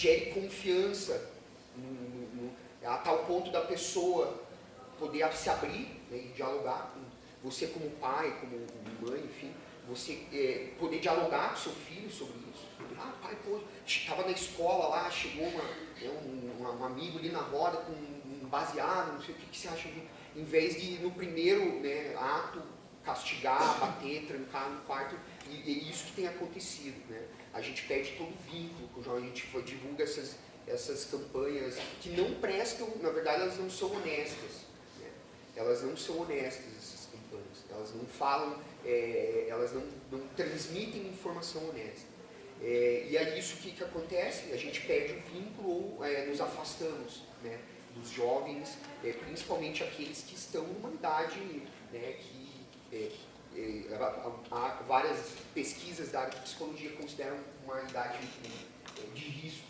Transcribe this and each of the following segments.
gere confiança, a tal ponto da pessoa poder se abrir, né, e dialogar com você como pai, como mãe, enfim, você poder dialogar com seu filho sobre isso. Ah, pai, pô, estava na escola lá, chegou um amigo ali na roda com um baseado, não sei o que você acha, em vez de no primeiro, né, ato castigar, bater, trancar no quarto, e é isso que tem acontecido, né? A gente perde todo o vínculo, a gente divulga essas campanhas que não prestam, na verdade elas não são honestas, né? Elas não são honestas, essas campanhas, elas não falam, elas não transmitem informação honesta. E é isso que acontece, a gente perde o vínculo ou nos afastamos, né, dos jovens, principalmente aqueles que estão numa idade, né, que há várias pesquisas da área de psicologia que consideram uma idade de risco.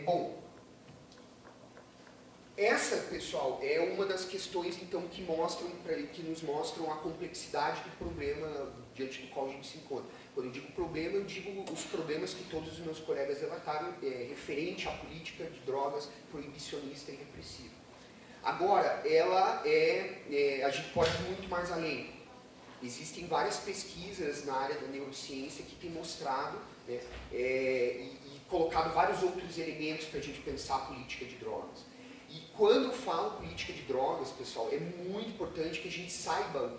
Bom, essa, pessoal, é uma das questões então que nos mostram a complexidade do problema diante do qual a gente se encontra. Quando eu digo problema, eu digo os problemas que todos os meus colegas relataram referente à política de drogas proibicionista e repressiva. Agora, a gente pode ir muito mais além. Existem várias pesquisas na área da neurociência que têm mostrado, né, e colocado vários outros elementos para a gente pensar a política de drogas. E quando eu falo política de drogas, pessoal, é muito importante que a gente saiba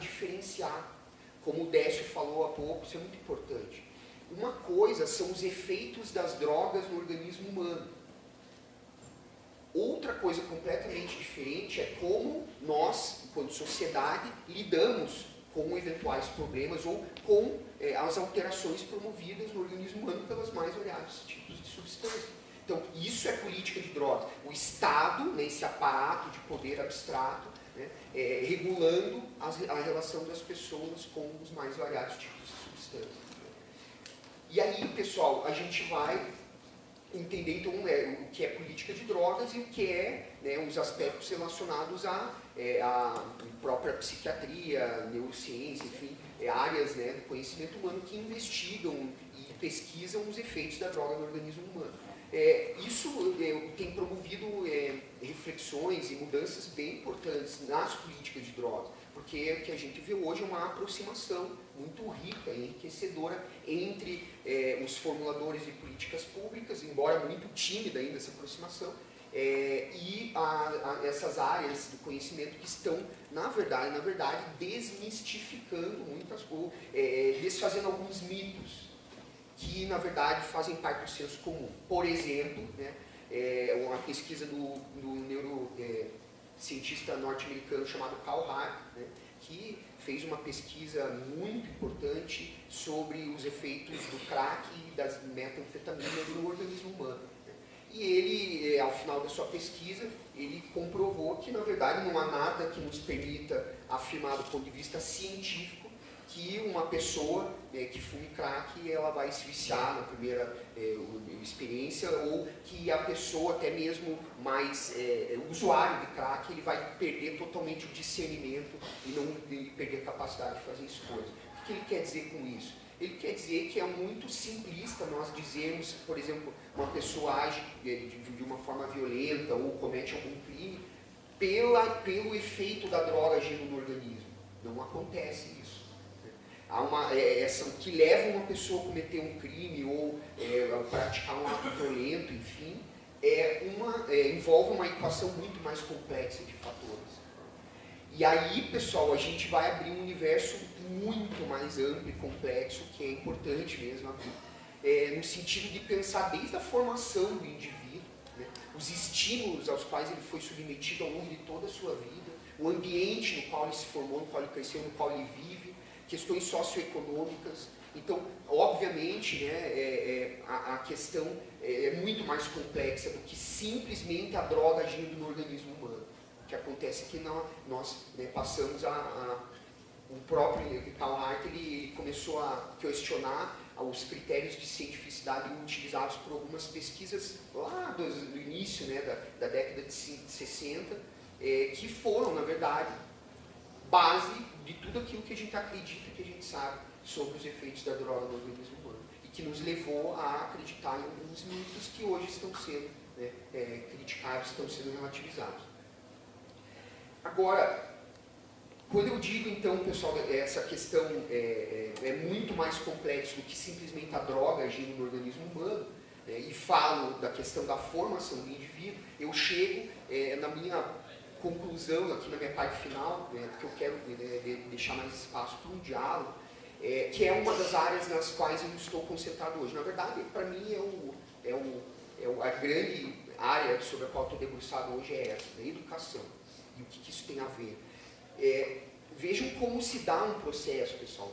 diferenciar. Como o Décio falou há pouco, isso é muito importante. Uma coisa são os efeitos das drogas no organismo humano. Outra coisa completamente diferente é como nós, enquanto sociedade, lidamos com eventuais problemas ou com as alterações promovidas no organismo humano pelos mais variados tipos de substâncias. Então, isso é política de drogas. O Estado, né, esse aparato de poder abstrato, né, regulando a relação das pessoas com os mais variados tipos de substâncias. E aí, pessoal, a gente vai entender então o que é política de drogas e o que né, os aspectos relacionados à própria psiquiatria, neurociência, enfim, áreas, né, do conhecimento humano que investigam e pesquisam os efeitos da droga no organismo humano. Isso tem promovido reflexões e mudanças bem importantes nas políticas de drogas, porque o que a gente vê hoje é uma aproximação muito rica e enriquecedora entre os formuladores de políticas públicas, embora muito tímida ainda essa aproximação, e essas áreas do conhecimento que estão, na verdade desmistificando muitas coisas, desfazendo alguns mitos que, na verdade, fazem parte do senso comum. Por exemplo, né, uma pesquisa do neurocientista norte-americano chamado Carl Hart, né, que fez uma pesquisa muito importante sobre os efeitos do crack e das metanfetaminas no organismo humano. E ele, ao final da sua pesquisa, ele comprovou que, na verdade, não há nada que nos permita afirmar do ponto de vista científico que uma pessoa que fume crack ela vai se viciar na primeira experiência, ou que a pessoa, até mesmo mais usuário de crack, ele vai perder totalmente o discernimento e perder a capacidade de fazer escolhas. O que ele quer dizer com isso? Ele quer dizer que é muito simplista nós dizermos, por exemplo, uma pessoa age de uma forma violenta ou comete algum crime pelo efeito da droga agindo no organismo. Não acontece isso. Há uma ação que leva uma pessoa a cometer um crime ou a praticar um ato violento, enfim, envolve uma equação muito mais complexa de fatores. E aí, pessoal, a gente vai abrir um universo muito mais amplo e complexo, que é importante mesmo abrir, no sentido de pensar desde a formação do indivíduo, né, os estímulos aos quais ele foi submetido ao longo de toda a sua vida, o ambiente no qual ele se formou, no qual ele cresceu, no qual ele vive, questões socioeconômicas. Então, obviamente, né, a questão é muito mais complexa do que simplesmente a droga agindo no organismo humano. O que acontece é que nós passamos o próprio Carl Hart, ele começou a questionar os critérios de cientificidade utilizados por algumas pesquisas lá do início, né, da década de 60, que foram, na verdade, base de tudo aquilo que a gente acredita, que a gente sabe sobre os efeitos da droga no organismo humano. E que nos levou a acreditar em alguns mitos que hoje estão sendo, né, criticados, estão sendo relativizados. Agora, quando eu digo, então, pessoal, essa questão é muito mais complexa do que simplesmente a droga agindo no organismo humano, e falo da questão da formação do indivíduo, eu chego na minha conclusão, aqui na minha parte final, porque eu quero deixar mais espaço para um diálogo, que é uma das áreas nas quais eu estou concentrado hoje. Na verdade, para mim, a grande área sobre a qual estou debruçado hoje é essa, a educação. E o que isso tem a ver? Vejam como se dá um processo, pessoal.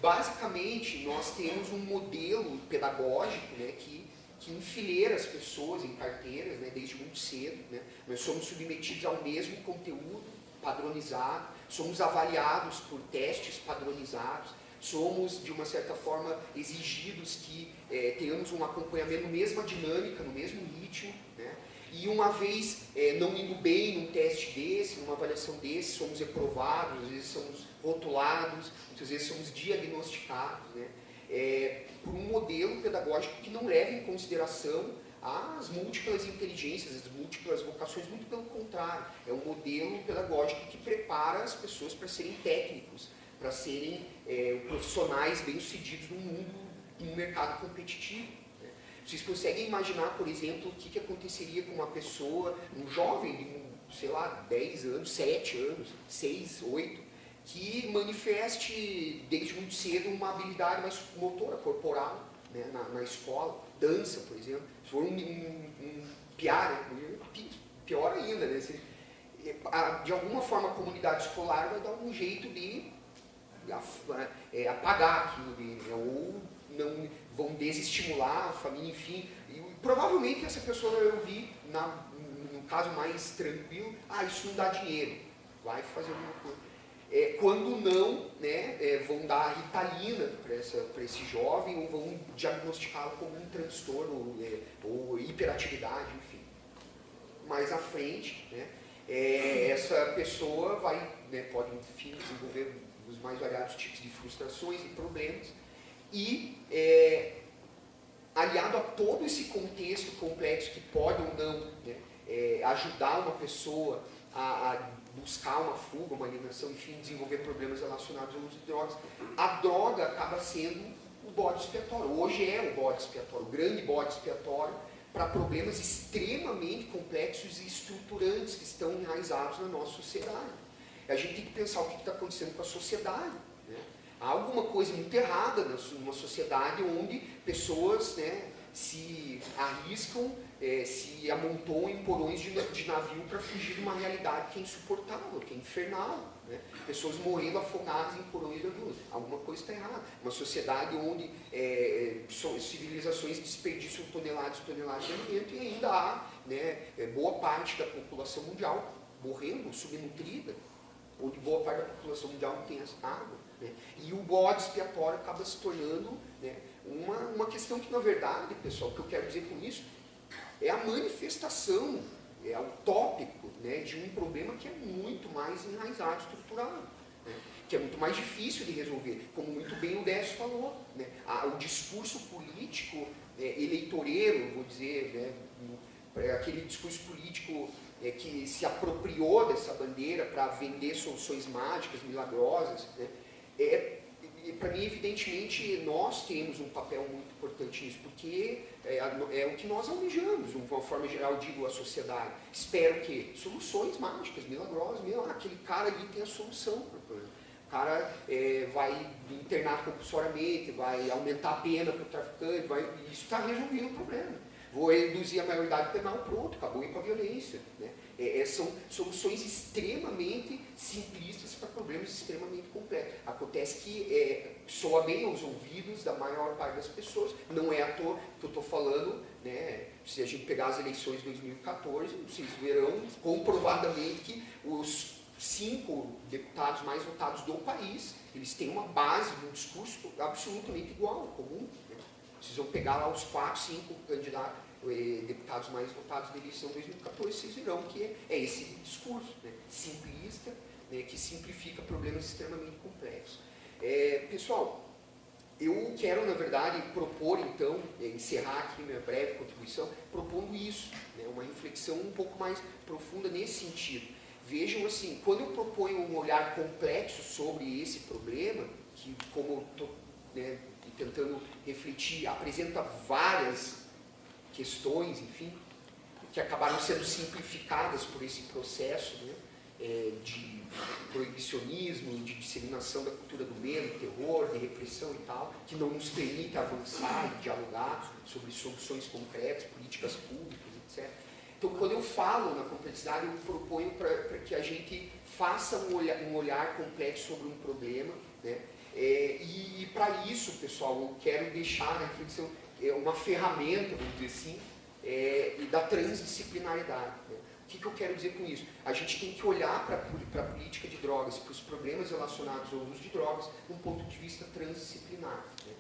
Basicamente, nós temos um modelo pedagógico, né, que enfileira as pessoas em carteiras, né, desde muito cedo. Né. Nós somos submetidos ao mesmo conteúdo padronizado, somos avaliados por testes padronizados, somos, de uma certa forma, exigidos que tenhamos um acompanhamento, mesma dinâmica, no mesmo ritmo. Né. E uma vez não indo bem num teste desse, numa avaliação desse, somos reprovados, às vezes somos rotulados, muitas vezes somos diagnosticados, né, por um modelo pedagógico que não leva em consideração as múltiplas inteligências, as múltiplas vocações, muito pelo contrário. É um modelo pedagógico que prepara as pessoas para serem técnicos, para serem profissionais bem-sucedidos num mercado competitivo. Vocês conseguem imaginar, por exemplo, o que aconteceria com uma pessoa, um jovem de, sei lá, 10 anos, 7 anos, 6, 8, que manifeste desde muito cedo uma habilidade mais motora, corporal, né, na escola, dança, por exemplo. Se for um piar, pior ainda, né? De alguma forma a comunidade escolar vai dar um jeito de apagar aquilo dele, né? Ou não vão desestimular a família, enfim. E provavelmente essa pessoa vai ouvir, no caso mais tranquilo, isso não dá dinheiro, vai fazer alguma coisa. Quando não, né, vão dar Ritalina para esse jovem, ou vão diagnosticá-lo como um transtorno, ou hiperatividade, enfim. Mais à frente, né, essa pessoa pode, enfim, desenvolver os mais variados tipos de frustrações e problemas, e aliado a todo esse contexto complexo que pode ou não, né, ajudar uma pessoa a buscar uma fuga, uma alienação, enfim, desenvolver problemas relacionados ao uso de drogas, a droga acaba sendo o bode expiatório. Hoje é o bode expiatório, o grande bode expiatório para problemas extremamente complexos e estruturantes que estão enraizados na nossa sociedade. A gente tem que pensar o que está acontecendo com a sociedade. Né? Há alguma coisa muito errada numa sociedade onde pessoas, né, se arriscam, se amontoam em porões de navio para fugir de uma realidade que é insuportável, que é infernal. Né? Pessoas morrendo afogadas em porões de navio. Alguma coisa está errada. Uma sociedade onde civilizações desperdiçam toneladas e toneladas de alimento e ainda há, né, boa parte da população mundial morrendo, subnutrida, onde boa parte da população mundial não tem água. Né? E o bode expiatório acaba se tornando, né, uma questão que, na verdade, pessoal, o que eu quero dizer com isso é a manifestação, é o tópico, né, de um problema que é muito mais enraizado, estruturado, né, que é muito mais difícil de resolver, como muito bem o Décio falou. Né, o discurso político eleitoreiro, vou dizer, né, aquele discurso político que se apropriou dessa bandeira para vender soluções mágicas, milagrosas, né, para mim, evidentemente, nós temos um papel muito importante nisso, porque é o que nós almejamos, de uma forma geral, digo, a sociedade. Espero que soluções mágicas, milagrosas, aquele cara ali tem a solução para o problema. O cara vai internar compulsoriamente, vai aumentar a pena para o traficante, isso está resolvendo o problema. Vou reduzir a maioridade penal, pronto, acabou aí com a violência. Né? São soluções extremamente simplistas para problemas extremamente complexos. Acontece que soa bem aos ouvidos da maior parte das pessoas, não é à toa que eu estou falando, né, se a gente pegar as eleições de 2014, vocês verão comprovadamente que os 5 deputados mais votados do país, eles têm uma base de um discurso absolutamente igual, comum. Né? Vocês vão pegar lá os 4, 5 candidatos, deputados mais votados da eleição de 2014, vocês verão que é esse discurso, né, simplista, né, que simplifica problemas extremamente complexos. Pessoal, Eu quero, na verdade, propor, então, encerrar aqui minha breve contribuição, propondo isso, né, uma reflexão um pouco mais profunda nesse sentido. Vejam assim, quando eu proponho um olhar complexo sobre esse problema, que, como eu estou, né, tentando refletir, apresenta várias questões, enfim, que acabaram sendo simplificadas por esse processo, né, de proibicionismo, de disseminação da cultura do medo, terror, de repressão e tal, que não nos permite avançar e dialogar sobre soluções concretas, políticas públicas, etc. Então, quando eu falo na complexidade, eu proponho para que a gente faça um olhar complexo sobre um problema, né? E para isso, pessoal, eu quero deixar na reflexão uma ferramenta, vamos dizer assim, da transdisciplinaridade, né? O que eu quero dizer com isso? A gente tem que olhar para a política de drogas, para os problemas relacionados ao uso de drogas, de um ponto de vista transdisciplinar, né?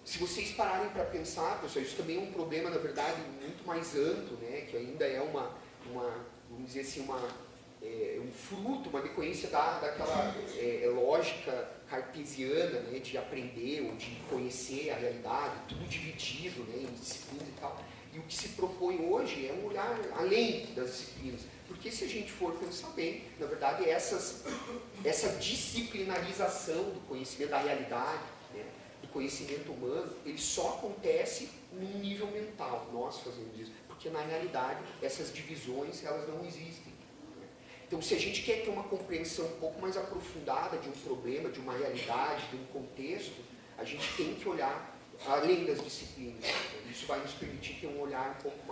Se vocês pararem para pensar, pessoal, isso também é um problema, na verdade, muito mais amplo, né? Que ainda é vamos dizer assim, um fruto, uma decorrência daquela lógica cartesiana, né? De aprender ou de conhecer a realidade, tudo dividido, né? Em disciplinas e tal. E o que se propõe hoje é um olhar além das disciplinas. Porque se a gente for pensar bem, na verdade, essa disciplinarização do conhecimento da realidade, né, do conhecimento humano, ele só acontece num nível mental, nós fazemos isso. Porque na realidade, essas divisões, elas não existem. Né? Então, se a gente quer ter uma compreensão um pouco mais aprofundada de um problema, de uma realidade, de um contexto, a gente tem que olhar além das disciplinas. Isso vai nos permitir ter um olhar um pouco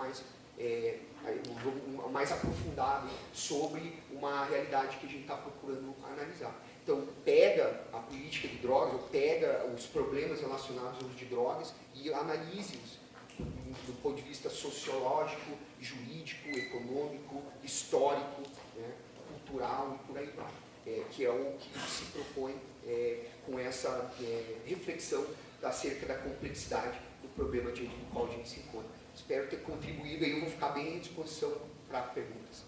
mais aprofundado sobre uma realidade que a gente está procurando analisar. Então, pega a política de drogas, ou pega os problemas relacionados ao uso de drogas e analise-os do ponto de vista sociológico, jurídico, econômico, histórico, né, cultural e por aí vai. Que é o que se propõe com essa reflexão acerca da complexidade do problema no qual a gente se encontra. Espero ter contribuído e eu vou ficar bem à disposição para perguntas.